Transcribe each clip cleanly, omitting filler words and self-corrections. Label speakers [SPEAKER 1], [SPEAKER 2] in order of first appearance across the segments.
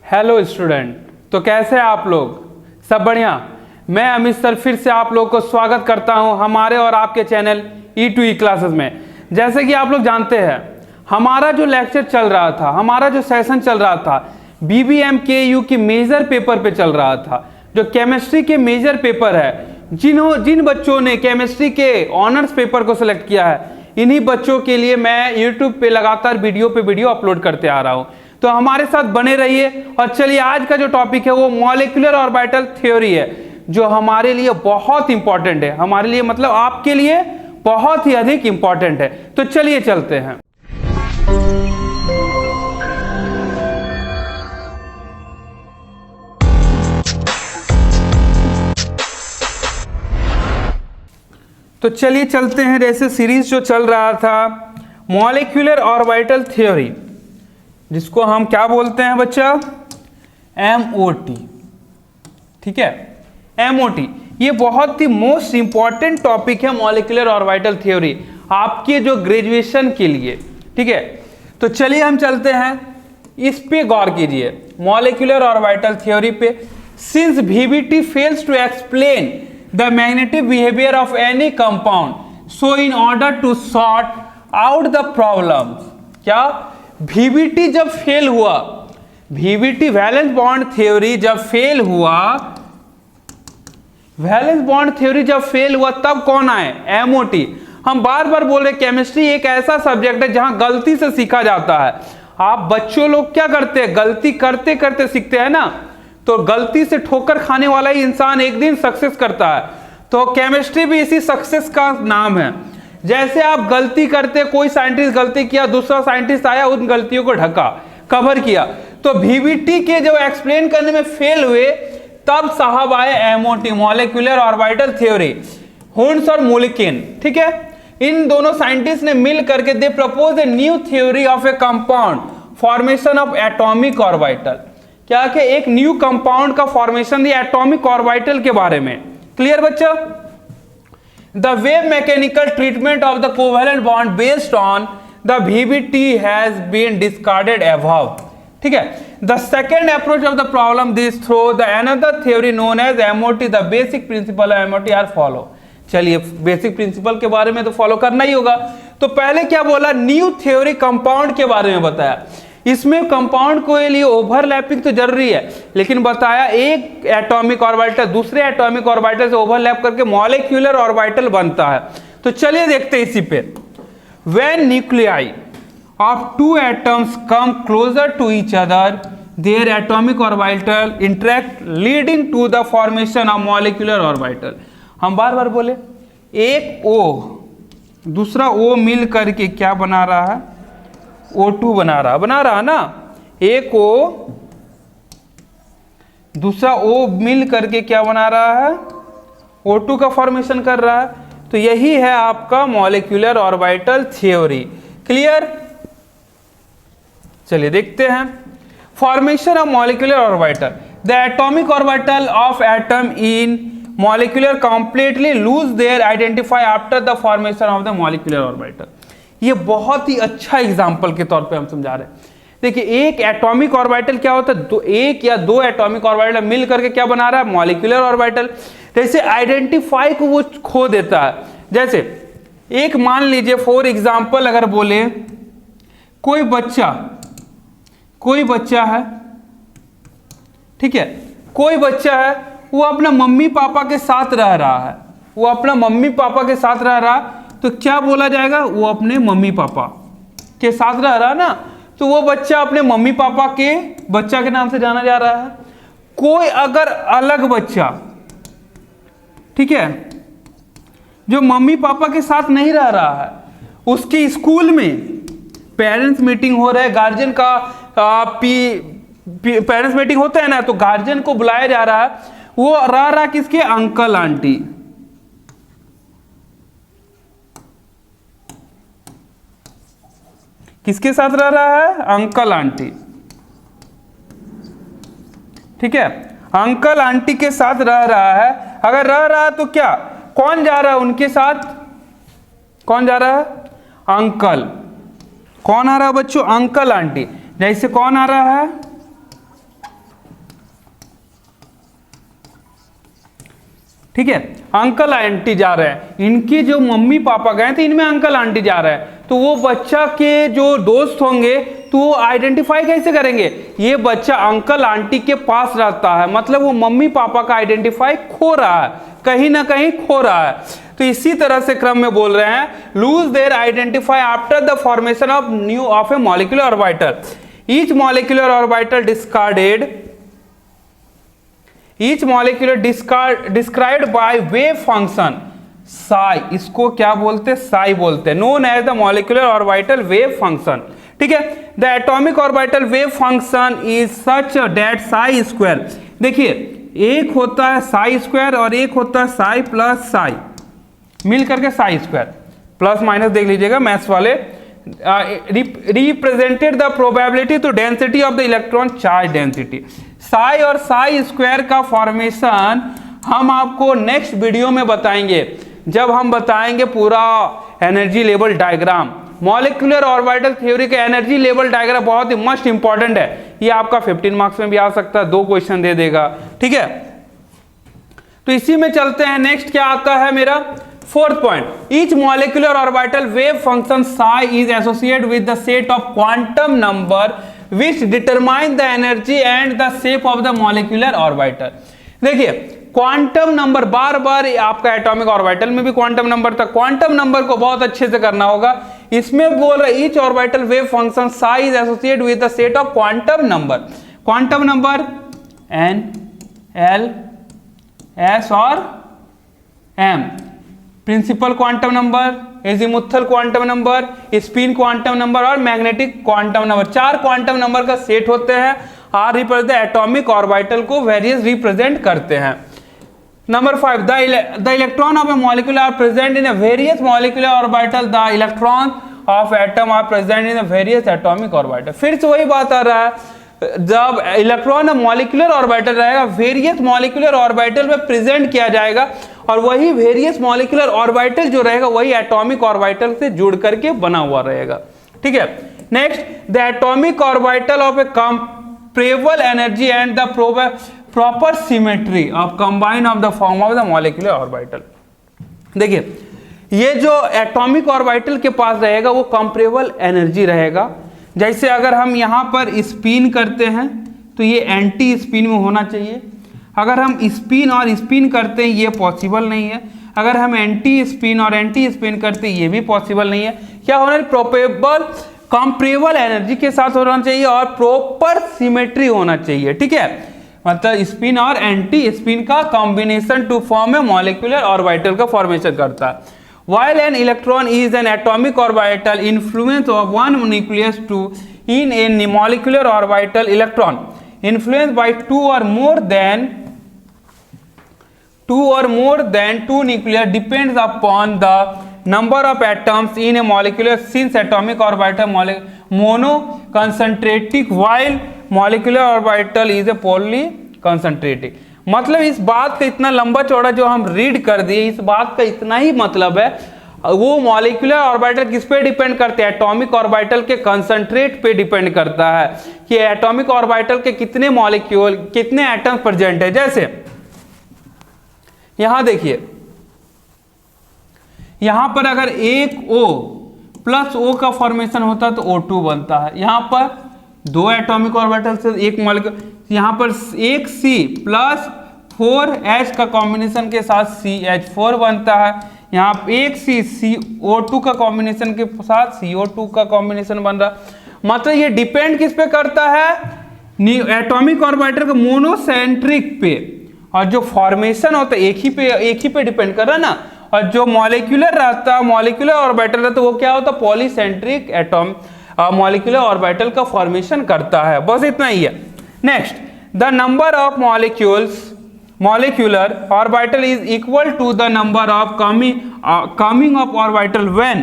[SPEAKER 1] Hello student, तो कैसे हैं आप लोग? सब बढ़िया। मैं अमित सर फिर से आप लोग को स्वागत करता हूं हमारे और आपके चैनल E2E क्लासेस में। जैसे कि आप लोग जानते हैं, हमारा जो लेक्चर चल रहा था, हमारा जो सेशन चल रहा था, BBMKU की मेजर पेपर पे चल रहा था, जो केमिस्ट्री के मेजर पेपर है। जिन बच्चों ने केमिस्ट्री के ऑनर्स पेपर को सिलेक्ट किया है, इन्हीं बच्चों के लिए मैं यूट्यूब पे लगातार वीडियो अपलोड करते आ रहा हूं। तो हमारे साथ बने रहिए। और चलिए, आज का जो टॉपिक है वो मॉलिक्यूलर ऑर्बिटल थ्योरी है, जो हमारे लिए बहुत इंपॉर्टेंट है। हमारे लिए मतलब आपके लिए बहुत ही अधिक इंपॉर्टेंट है। तो चलिए चलते हैं। तो चलिए चलते हैं। जैसे सीरीज जो चल रहा था मॉलिक्यूलर ऑर्बिटल थ्योरी, जिसको हम क्या बोलते हैं बच्चा? MOT। ठीक है, MOT ये बहुत ही मोस्ट इंपॉर्टेंट टॉपिक है मॉलिक्यूलर ऑर्बिटल थ्योरी आपके जो ग्रेजुएशन के लिए। ठीक है, तो चलिए हम चलते हैं, इस पे गौर कीजिए मॉलिक्यूलर ऑर्बिटल थ्योरी पे। Since VBT fails to explain the magnetic behaviour of any compound, so in order to sort out the problem, क्या VBT जब फेल हुआ, VBT वैलेंस बॉन्ड थ्योरी जब फेल हुआ, वैलेंस बॉन्ड थ्योरी जब fail हुआ, तब कौन आए? MOT। हम बार बार बोल रहे केमिस्ट्री एक ऐसा सब्जेक्ट है जहां गलती से सीखा जाता है। आप बच्चों लोग क्या करते हैं? गलती करते करते सीखते हैं ना। तो गलती से ठोकर खाने वाला ही इंसान एक दिन सक्सेस करता है। तो केमिस्ट्री भी इसी सक्सेस का नाम है। जैसे आप गलती करते, कोई साइंटिस्ट गलती किया, दूसरा साइंटिस्ट आया, उन गलतियों को ढका, कवर किया। तो VBT के जो एक्सप्लेन करने में फेल हुए, तब साहब आए MOT, मॉलिक्यूलर ऑर्बिटल थ्योरी, हुंस और मुलिकिन। ठीक है, इन दोनों साइंटिस्ट ने मिल करके they propose a new theory of a compound formation of atomic orbital. क्या कि एक न्यू कंपाउंड का फॉर्मेशन दिया एटॉमिक ऑर्बिटल के बारे में। क्लियर बच्चा? The wave mechanical treatment of the covalent bond based on the VBT has been discarded above. ठीक है, the second approach of the problem this through the another theory known as MOT. The basic principle of MOT are follow. चलिए, basic principle के बारे में तो follow करना ही होगा। तो पहले क्या बोला? न्यू थ्योरी कंपाउंड के बारे में बताया। इसमें कंपाउंड के लिए ओवरलैपिंग तो जरूरी है, लेकिन बताया एक एटॉमिक ऑर्बिटल दूसरे एटॉमिक ऑर्बिटल से ओवरलैप करके मॉलिक्यूलर ऑर्बिटल बनता है। तो चलिए देखते हैं इसी पे। When nuclei of two atoms come closer to each other, their atomic orbital interact leading to the formation of molecular orbital. हम बार बार बोले, एक O दूसरा O मिल करके क्या बना रहा है? O2 बना रहा ना। एक O दूसरा O मिल करके क्या बना रहा है? O2 का फॉर्मेशन कर रहा है। तो यही है आपका मॉलिक्यूलर ऑर्बिटल थ्योरी। क्लियर? चलिए देखते हैं। Formation of molecular orbital, the atomic orbital of atom in molecular completely loose their identify after the formation of the molecular orbital. ये बहुत ही अच्छा एग्जांपल के तौर पे हम समझा रहे हैं। देखिए, एक एटॉमिक ऑर्बिटल क्या होता है? एक या दो एटॉमिक ऑर्बिटल मिल करके क्या बना रहा है? Molecular orbital. जैसे आइडेंटिफाई को वो खो देता है। जैसे एक मान लीजिए फॉर एग्जांपल, अगर बोले कोई बच्चा है, ठीक है, कोई बच्चा है, वो अपना मम्मी पापा के साथ रह रहा है, वो अपना मम्मी पापा के साथ रह रहा है, तो क्या बोला जाएगा? वो अपने मम्मी पापा के साथ रह रहा है ना। तो वो बच्चा अपने मम्मी पापा के बच्चा के नाम से जाना जा रहा है। कोई अगर अलग बच्चा, ठीक है, जो मम्मी पापा के साथ नहीं रह रहा है, उसके स्कूल में पेरेंट्स मीटिंग हो रहा है, गार्जियन का पेरेंट्स मीटिंग होता है ना, तो गार्जियन को बुलाया जा रहा है, वो रह रहा किसके? Uncle aunty. किसके साथ रह रहा है? Uncle aunty. ठीक है, अंकल आंटी के साथ रह रहा है। अगर रह रहा है तो क्या, कौन जा रहा है उनके साथ? कौन जा रहा है? अंकल। कौन आ रहा है बच्चों? Uncle aunty. जैसे कौन आ रहा है? ठीक है, अंकल आंटी जा रहे हैं, इनके जो मम्मी पापा गए थे इनमें अंकल आंटी जा रहे हैं, तो वो बच्चा के जो दोस्त होंगे तो वो आइडेंटिफाई कैसे करेंगे, ये बच्चा अंकल आंटी के पास रहता है, मतलब वो मम्मी पापा का आइडेंटिफाई खो रहा है, कहीं ना कहीं खो रहा है। तो इसी तरह से क्रम में बोल रहे हैं lose their identify after the formation of new of a molecular orbital, each molecular orbital discarded, each molecular described by wave function psi, इसको क्या बोलते हैं, साई बोलते हैं, known as the molecular orbital wave function. ठीक है, the atomic orbital wave function is such that psi square, देखिए एक होता है साई स्क्वायर और एक होता है साई प्लस साई, मिल करके साई स्क्वायर, प्लस माइनस देख लीजिएगा मैथ्स वाले, represented the probability to density of the electron charge density. Psi और साई स्क्वायर का फॉर्मेशन हम आपको नेक्स्ट वीडियो में बताएंगे, जब हम बताएंगे पूरा energy level diagram. Molecular orbital theory के एनर्जी लेवल डायग्राम बहुत ही मस्ट इंपॉर्टेंट है, ये आपका 15 मार्क्स में भी आ सकता है, 2 क्वेश्चन दे देगा। ठीक है, तो इसी में चलते हैं, नेक्स्ट क्या आता है मेरा 4th point, each molecular orbital wave function psi is associated with the set of quantum number which determine the energy and the shape of the molecular orbital। देखिए क्वांटम नंबर, बार बार आपका एटॉमिक ऑर्बिटल में भी quantum number था, quantum number को बहुत अच्छे से करना होगा। इसमें बोल रहा है each orbital wave function psi is associated with the set of quantum number, quantum number n l s और m, principal quantum number, azimuthal quantum number, spin quantum number और magnetic quantum number, 4 quantum number का set होते हैं। Are represent atomic orbital को various represent करते हैं। Number 5, the electron of a molecule are present in a various molecular orbital, the electron of atom are present in a various atomic orbital. फिर से वही बात आ रहा है, जब इलेक्ट्रॉन मॉलिक्यूलर ऑर्बिटल रहेगा वेरियस मॉलिक्यूलर ऑर्बिटल में प्रेजेंट किया जाएगा, और वही वेरियस मॉलिक्यूलर ऑर्बिटल जो रहेगा वही एटॉमिक ऑर्बिटल से जुड़ करके बना हुआ रहेगा। ठीक है, next, the atomic orbital of A comparable energy and the proper symmetry of combine of the form of the molecular orbital. देखिए ये जो एटॉमिक ऑर्बिटल के पास रहेगा वो कंपेरेबल एनर्जी रहेगा, जैसे अगर हम यहाँ पर स्पिन करते हैं तो ये एंटी स्पिन में होना चाहिए, अगर हम स्पिन और स्पिन करते हैं ये पॉसिबल नहीं है, अगर हम एंटी स्पिन और एंटी स्पिन करते हैं ये भी पॉसिबल नहीं है। क्या होना चाहिए, प्रोपेबल कंपेरेबल एनर्जी के साथ होना चाहिए और प्रॉपर सिमेट्री होना चाहिए। ठीक है, मतलब स्पिन और एंटी स्पिन का combination to form a molecular orbital का फॉर्मेशन करता है। While an electron is an atomic orbital, influence of one nucleus to in a molecular orbital, electron influenced by two or more than two nuclei depends upon the number of atoms in a molecule, since atomic orbital monoconcentric while molecular orbital is a polyconcentric। मतलब इस बात का इतना लंबा चौड़ा जो हम read कर दिए, इस बात का इतना ही मतलब है, वो मॉलिक्यूलर ऑर्बिटल किस पे डिपेंड करते हैं, एटॉमिक ऑर्बिटल के कंसंट्रेट पे डिपेंड करता है कि एटॉमिक ऑर्बिटल के कितने मॉलिक्यूल, कितने एटम्स प्रेजेंट है। जैसे यहां देखिए, यहां पर अगर एक O प्लस O का फॉर्मेशन होता है तो O2 बनता है, यहां पर 2 एटॉमिक ऑर्बिटल से एक मॉलिक्यूल, यहाँ पर एक C प्लस 4H का कॉम्बिनेशन के साथ CH4 बनता है, यहाँ एक C CO2 का कॉम्बिनेशन के साथ CO2 का कॉम्बिनेशन बन रहा। मतलब ये डिपेंड किस पे करता है, एटॉमिक ऑर्बिटल के मोनोसेंट्रिक पे, और जो फॉर्मेशन होता है एक ही पे डिपेंड कर रहा है ना, और जो मॉलिक्यूलर रहता है, मॉलिक्यूलर ऑर्बिटल रहता है वो क्या होता है, पॉलीसेंट्रिक एटॉम मॉलिक्यूलर ऑर्बिटल का फॉर्मेशन करता है। बस इतना ही है। Next, the number of molecular orbital is equal to the number of coming of orbital when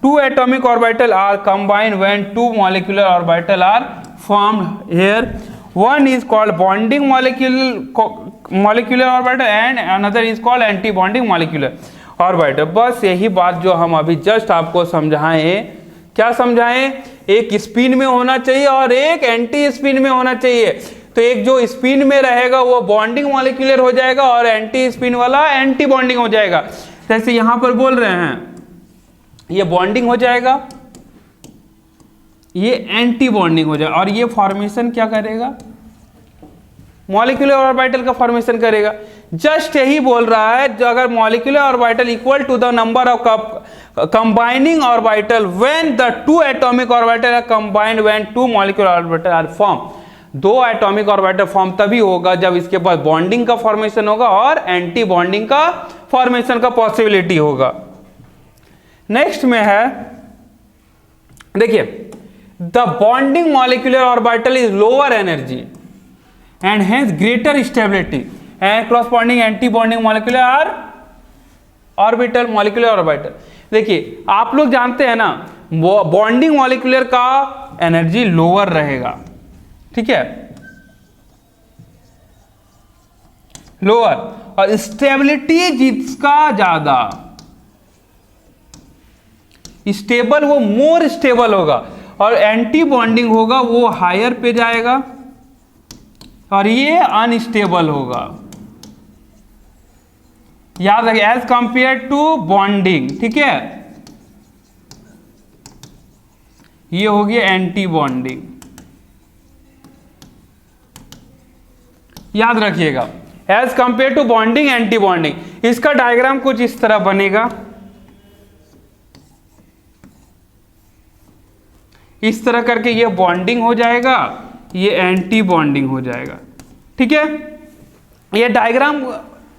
[SPEAKER 1] 2 atomic orbital are combined, when 2 molecular orbital are formed. Here one is called bonding molecular orbital and another is called anti-bonding molecular orbital। बस यही बात जो हम अभी just आपको समझाएं, क्या समझाएं, एक स्पिन में होना चाहिए और एक एंटी स्पिन में होना चाहिए। तो एक जो स्पिन में रहेगा वो बॉन्डिंग मॉलिक्यूलर हो जाएगा और एंटी स्पिन वाला एंटी बॉन्डिंग हो जाएगा। जैसे यहां पर बोल रहे हैं ये बॉन्डिंग हो जाएगा, ये एंटी बॉन्डिंग हो जाएगा, और ये फॉर्मेशन क्या करेगा, मॉलिक्यूलर ऑर्बिटल का फॉर्मेशन करेगा। जस्ट यही बोल रहा है, जो अगर molecular orbital equal to the number of combining orbital when the two atomic orbital are combined when two molecular orbital are form. दो एटॉमिक ऑर्बिटल फॉर्म तभी होगा जब इसके पास बॉन्डिंग का फॉर्मेशन होगा और एंटी बॉन्डिंग का फॉर्मेशन का पॉसिबिलिटी होगा। नेक्स्ट में है, देखिए, the bonding molecular orbital is lower energy and hence greater stability and corresponding anti bonding molecular orbital molecular orbital। देखिए आप लोग जानते हैं ना, बॉन्डिंग मॉलिक्यूलर का एनर्जी लोअर रहेगा, ठीक है, लोअर, और स्टेबिलिटी जिसका ज्यादा स्टेबल, वो मोर स्टेबल होगा, और एंटी बॉन्डिंग होगा वो हायर पे जाएगा और ये अनस्टेबल होगा। याद रखिए, एज कंपेयर टू बॉन्डिंग, ठीक है, ये हो गया एंटी बॉन्डिंग। याद रखिएगा, as compare to bonding anti bonding. इसका डायग्राम कुछ इस तरह बनेगा, इस तरह करके ये बॉन्डिंग हो जाएगा, ये एंटी बॉन्डिंग हो जाएगा, ठीक है। ये डायग्राम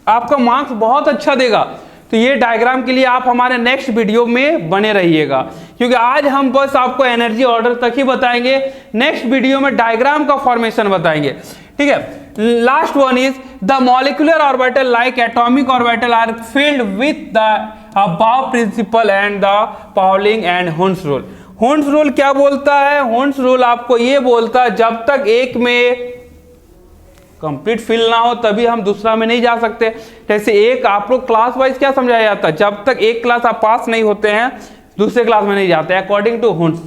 [SPEAKER 1] आपका मार्क्स बहुत अच्छा देगा, तो ये डायग्राम के लिए आप हमारे नेक्स्ट वीडियो में बने रहिएगा, क्योंकि आज हम बस आपको एनर्जी ऑर्डर तक ही बताएंगे, नेक्स्ट वीडियो में डायग्राम का फॉर्मेशन बताएंगे, ठीक है। Last one is the molecular orbital like atomic orbital are filled with the above principle and the Pauling and Hund's rule. Hund's rule क्या बोलता है? हुन्स रूल आपको ये बोलता है जब तक एक में कंप्लीट फिल ना हो तभी हम दूसरा में नहीं जा सकते। जैसे एक आप लोग क्लास वाइज क्या समझाया जाता है, जब तक एक क्लास आप पास नहीं होते हैं दूसरे क्लास में नहीं जाते, अकॉर्डिंग टू हुन्स।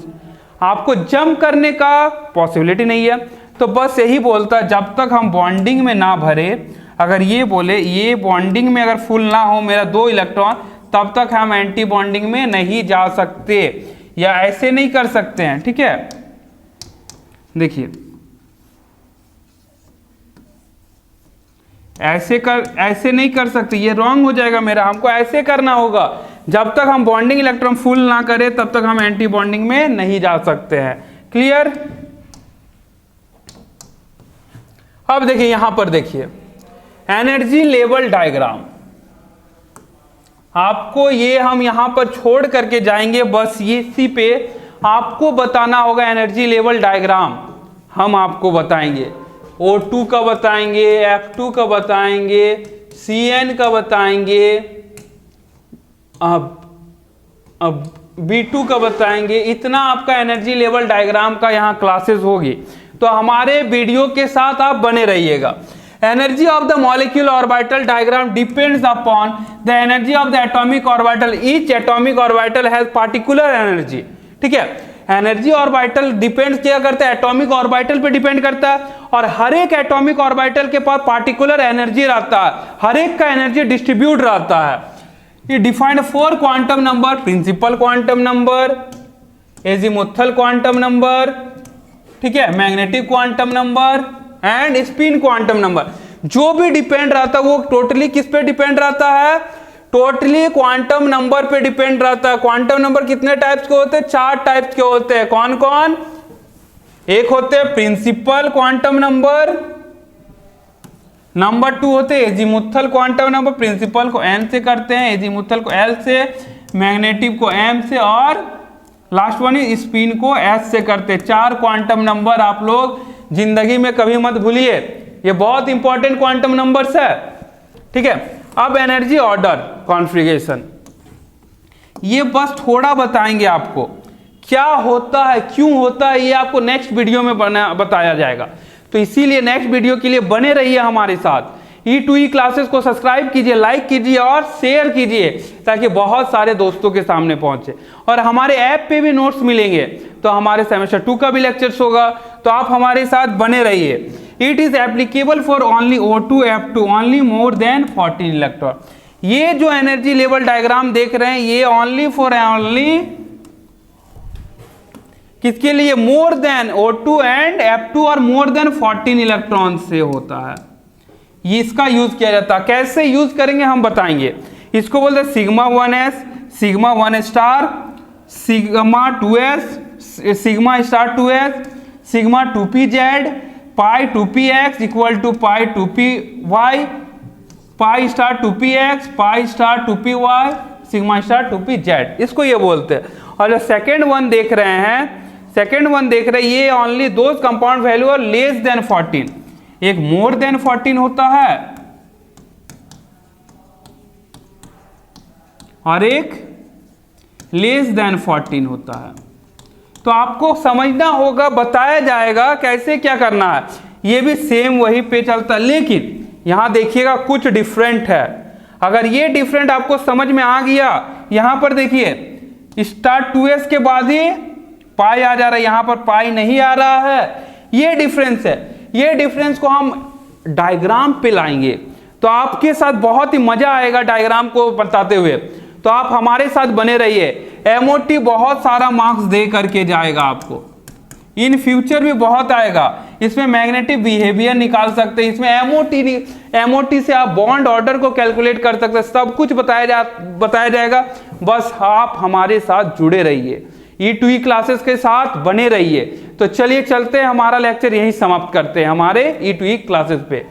[SPEAKER 1] आपको जंप करने का पॉसिबिलिटी नहीं है, तो बस यही बोलता है जब तक हम बॉन्डिंग में ना भरे, अगर ये बोले ये बॉन्डिंग में अगर फुल ना हो मेरा 2 इलेक्ट्रॉन, तब तक हम एंटी बॉन्डिंग में नहीं जा सकते, या ऐसे नहीं कर सकते हैं, ठीक है। देखिए ऐसे नहीं कर सकते, ये रॉन्ग हो जाएगा मेरा, हमको ऐसे करना होगा। जब तक हम बॉन्डिंग इलेक्ट्रॉन फुल ना करें तब तक हम एंटी बॉन्डिंग में नहीं जा सकते हैं। क्लियर? अब देखिए यहां पर, देखिए एनर्जी लेवल डायग्राम, आपको ये हम यहां पर छोड़ करके जाएंगे, बस ये इसी पे आपको बताना होगा एनर्जी लेवल डायग्राम। हम आपको बताएंगे O2 का बताएंगे, F2 का बताएंगे, Cn का बताएंगे, अब B2 का बताएंगे। इतना आपका एनर्जी लेवल डायग्राम का यहाँ क्लासेस होगी, तो हमारे वीडियो के साथ आप बने रहिएगा। Energy of the molecule orbital diagram depends upon the energy of the atomic orbital. Each atomic orbital has particular energy, ठीक है। एनर्जी ऑर्बिटल डिपेंड क्या करता है? एटॉमिक ऑर्बिटल पे डिपेंड करता है, और हर एक एटॉमिक ऑर्बिटल के पास पार्टिकुलर एनर्जी रहता है, हर एक का एनर्जी डिस्ट्रीब्यूट रहता है। ये defined 4 quantum number, principal quantum number, azimuthal quantum number, ठीक है, magnetic quantum number and spin quantum number. जो भी डिपेंड रहता है वो टोटली किस पे डिपेंड रहता है? टोटली क्वांटम नंबर पे डिपेंड रहता है। क्वांटम नंबर कितने टाइप्स के होते हैं? 4 टाइप्स के होते हैं। कौन कौन? एक होते हैं प्रिंसिपल क्वांटम नंबर, नंबर 2 होते हैं एजीमुथल क्वांटम नंबर। प्रिंसिपल को n से करते हैं, एजीमुथल को l से, मैग्नेटिक को m से, और लास्ट वन है स्पिन को s से करते हैं। 4 क्वांटम नंबर आप लोग जिंदगी में कभी मत भूलिए, ये बहुत इंपॉर्टेंट क्वांटम नंबर्स है, ठीक है। अब एनर्जी ऑर्डर कॉन्फ़िगरेशन, ये बस थोड़ा बताएंगे आपको क्या होता है, क्यों होता है, ये आपको नेक्स्ट वीडियो में बताया जाएगा। तो इसीलिए नेक्स्ट वीडियो के लिए बने रहिए हमारे साथ। E2E क्लासेस को सब्सक्राइब कीजिए, लाइक कीजिए और शेयर कीजिए, ताकि बहुत सारे दोस्तों के सामने पहुंचे। और हमारे ऐप पे भी नोट्स मिलेंगे, तो हमारे सेमेस्टर 2 का भी लेक्चर्स होगा, तो आप हमारे साथ बने रहिए। It is applicable for only O2 F2 only more than 14 electron. ये जो एनर्जी लेवल डायग्राम देख रहे हैं ये ओनली फॉर ओनली किसके लिए, more than O2 and F2 और मोर देन 14 इलेक्ट्रॉन से होता है, ये इसका यूज किया जाता है। कैसे यूज करेंगे हम बताएंगे। इसको बोलते हैं sigma 1s, sigma 1 star, sigma 2s, sigma star 2s, sigma 2pz, pi 2px equal to pi 2py, pi star 2px, pi star 2py, sigma star 2pz, इसको ये बोलते हैं। और जो सेकेंड वन देख रहे हैं, ये ओनली दोज कंपाउंड वैल्यू और लेस देन 14, एक मोर देन 14 होता है और एक लेस देन 14 होता है। तो आपको समझना होगा, बताया जाएगा कैसे क्या करना है। ये भी सेम वही पे चलता है, लेकिन यहां देखिएगा कुछ डिफरेंट है। अगर ये डिफरेंट आपको समझ में आ गया, यहां पर देखिए स्टार 2s के बाद ही पाई आ जा रहा है, यहां पर पाई नहीं आ रहा है, ये डिफरेंस है। ये डिफरेंस को हम डायग्राम पे लाएंगे तो आपके साथ बहुत ही मजा आएगा डायग्राम को बताते हुए। तो आप हमारे साथ बने रहिए। MOT बहुत सारा मार्क्स दे करके जाएगा आपको, इन फ्यूचर भी बहुत आएगा। इसमें मैग्नेटिक बिहेवियर निकाल सकते हैं, इसमें MOT से आप बॉन्ड ऑर्डर को कैलकुलेट कर सकते हैं, सब कुछ बताया जाएगा। बस आप हमारे साथ जुड़े रहिए, E2E क्लासेस के साथ बने रहिए। तो चलिए चलते हैं, हमारा लेक्चर यहीं समाप्त करते हैं हमारे E2E क्लासेस पे।